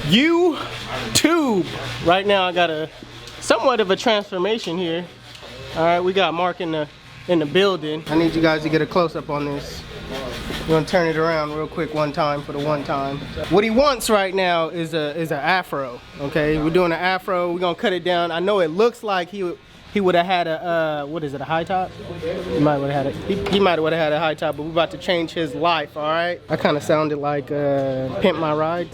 YouTube. Right now I got a somewhat of a transformation here. All right, we got Mark in the building. I need you guys to get a close-up on this. We're gonna turn it around real quick one time for the one time. What he wants right now is an Afro. Okay, we're doing an Afro. We're gonna cut it down. I know it looks like he would have had a what is it, a high top? He might would have had he might have had a high top, but we're about to change his life. All right. I kind of sounded like Pimp My Ride.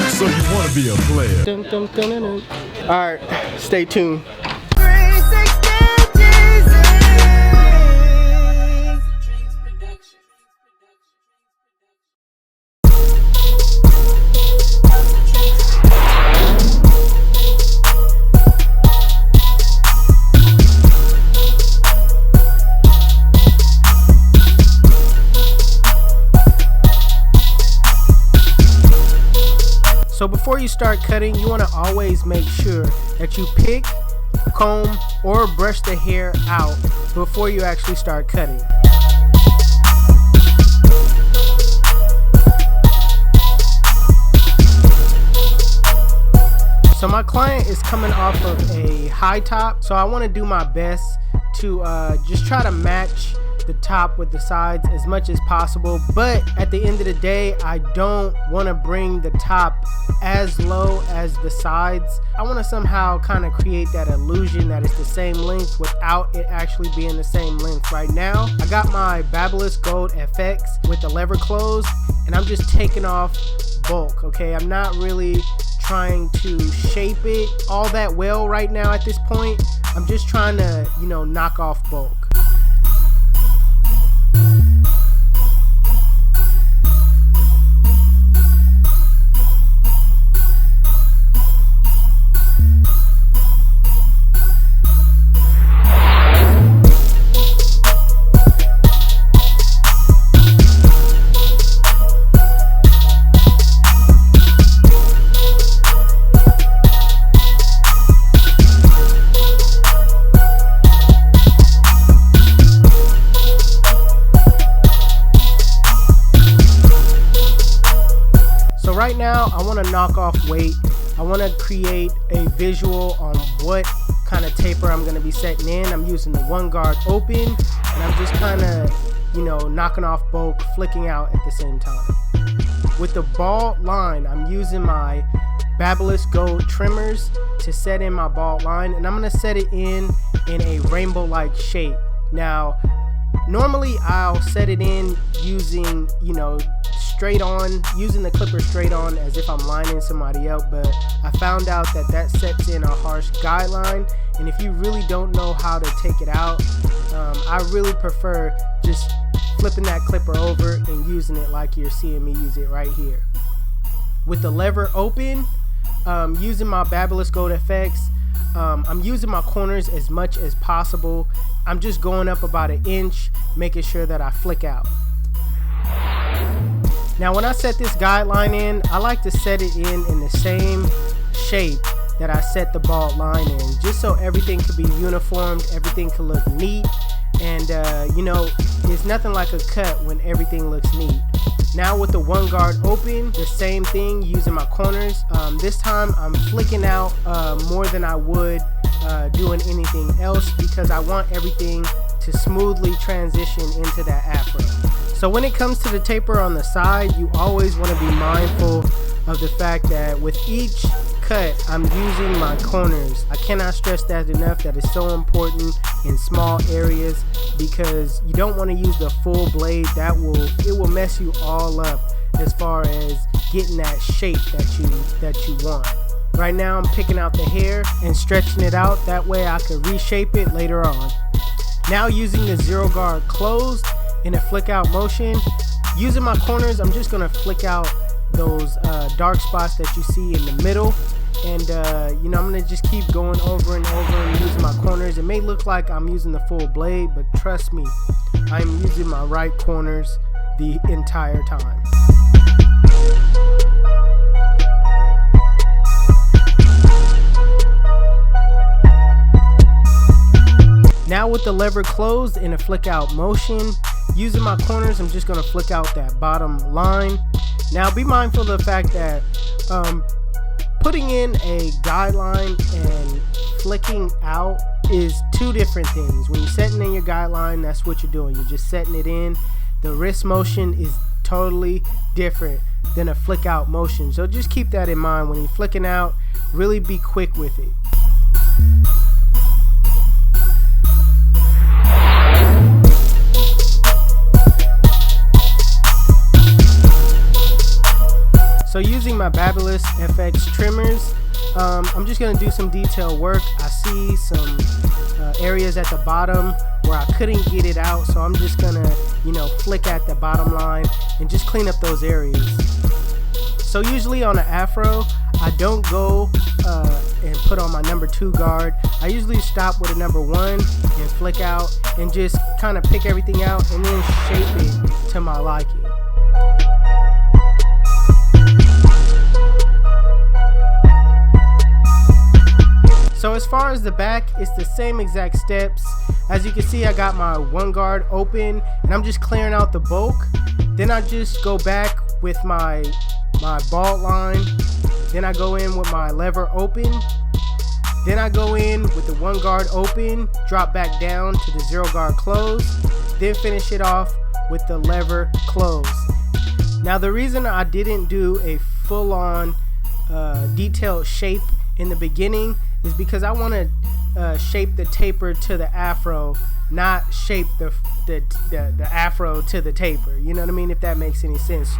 So you want to be a player? Dun, dun, dun, dun, dun. All right, stay tuned. So before you start cutting, you want to always make sure that you pick, comb, or brush the hair out before you actually start cutting. So my client is coming off of a high top, so I want to do my best to just try to match the top with the sides as much as possible, but at the end of the day, I don't want to bring the top as low as the sides. I want to somehow kind of create that illusion that it's the same length without it actually being the same length. Right now, I got my Fabulous Gold FX with the lever closed, and I'm just taking off bulk. Okay, I'm not really trying to shape it all that well right now at this point. I'm just trying to, you know, knock off bulk. Right now, I want to knock off weight. I want to create a visual on what kind of taper I'm going to be setting in. I'm using the one guard open, and I'm just kind of, you know, knocking off bulk, flicking out at the same time. With the bald line, I'm using my Fabulous Gold trimmers to set in my bald line, and I'm going to set it in a rainbow-like shape. Now, normally I'll set it in using, you know, straight on, using the clipper straight on as if I'm lining somebody up, but I found out that sets in a harsh guideline, and if you really don't know how to take it out, I really prefer just flipping that clipper over and using it like you're seeing me use it right here. With the lever open, using my Fabulous Gold FX, I'm using my corners as much as possible. I'm just going up about 1 inch, making sure that I flick out. Now when I set this guideline in, I like to set it in the same shape that I set the bald line in, just so everything could be uniformed, everything could look neat, and you know, there's nothing like a cut when everything looks neat. Now with the one guard open, the same thing, using my corners. This time I'm flicking out more than I would doing anything else, because I want everything to smoothly transition into that Afro. So when it comes to the taper on the side, you always want to be mindful of the fact that with each cut, I'm using my corners. I cannot stress that enough. That is so important in small areas, because you don't want to use the full blade. It will mess you all up as far as getting that shape that you want. Right now I'm picking out the hair and stretching it out, that way I can reshape it later on. Now using the zero guard closed in a flick out motion, using my corners, I'm just gonna flick out those dark spots that you see in the middle, and you know, I'm gonna just keep going over and over and using my corners. It may look like I'm using the full blade, but trust me, I'm using my right corners the entire time. Now with the lever closed in a flick out motion, using my corners, I'm just going to flick out that bottom line. Now be mindful of the fact that putting in a guideline and flicking out is two different things. When you're setting in your guideline, that's what you're doing. You're just setting it in. The wrist motion is totally different than a flick out motion. So just keep that in mind when you're flicking out. Really be quick with it. So using my Babyless FX trimmers, I'm just going to do some detail work. I see some areas at the bottom where I couldn't get it out, so I'm just going to, flick at the bottom line and just clean up those areas. So usually on an Afro, I don't go and put on my number 2 guard. I usually stop with a number 1 and flick out and just kind of pick everything out and then shape it to my liking. So as far as the back, it's the same exact steps. As you can see, I got my 1 guard open and I'm just clearing out the bulk. Then I just go back with my ball line. Then I go in with my lever open. Then I go in with the 1 guard open, drop back down to the 0 guard close, then finish it off with the lever close. Now the reason I didn't do a full-on detailed shape in the beginning is because I want to shape the taper to the Afro, not shape the Afro to the taper. You know what I mean? If that makes any sense.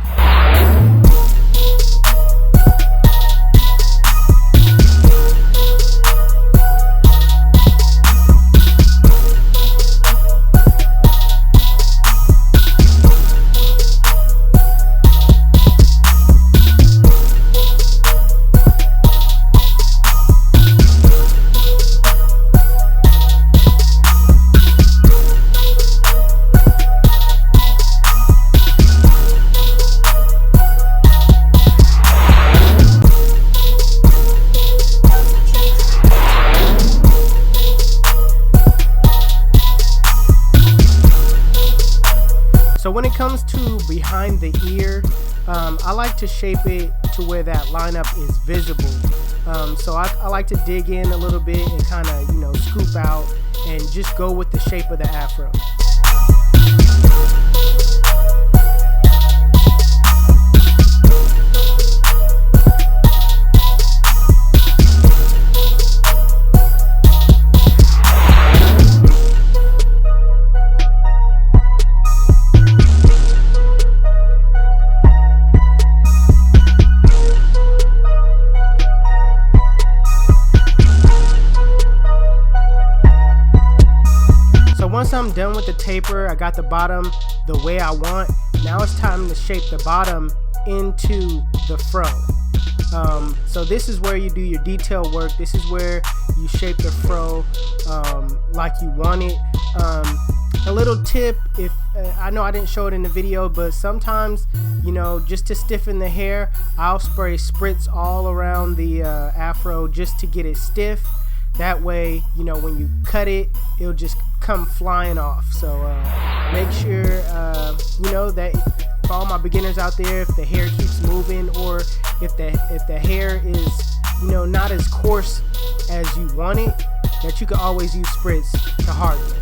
So when it comes to behind the ear, I like to shape it to where that lineup is visible. So I like to dig in a little bit and kind of, scoop out and just go with the shape of the Afro. Once I'm done with the taper, I got the bottom the way I want. Now it's time to shape the bottom into the fro. So this is where you do your detail work. This is where you shape the fro like you want it. A little tip, if I know I didn't show it in the video, but sometimes, just to stiffen the hair, I'll spray spritz all around the Afro just to get it stiff. That way, when you cut it, it'll just come flying off. So make sure, that for all my beginners out there, if the hair keeps moving or if the hair is, not as coarse as you want it, that you can always use spritz to harden it.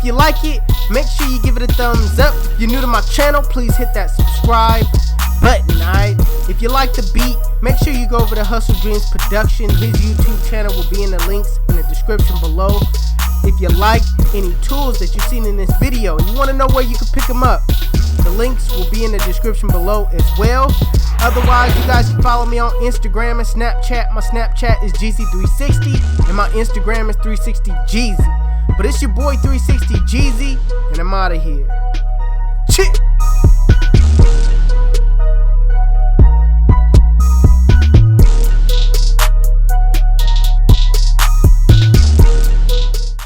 If you like it, make sure you give it a thumbs up. If you're new to my channel, please hit that subscribe button, alright? If you like the beat, make sure you go over to HustleDreamProduction. His YouTube channel will be in the links in the description below. If you like any tools that you've seen in this video and you want to know where you can pick them up, the links will be in the description below as well. Otherwise, you guys can follow me on Instagram and Snapchat. My Snapchat is Jeezy360 and my Instagram is 360Jeezy. But it's your boy 360Jeezy, and I'm out of here. Chip.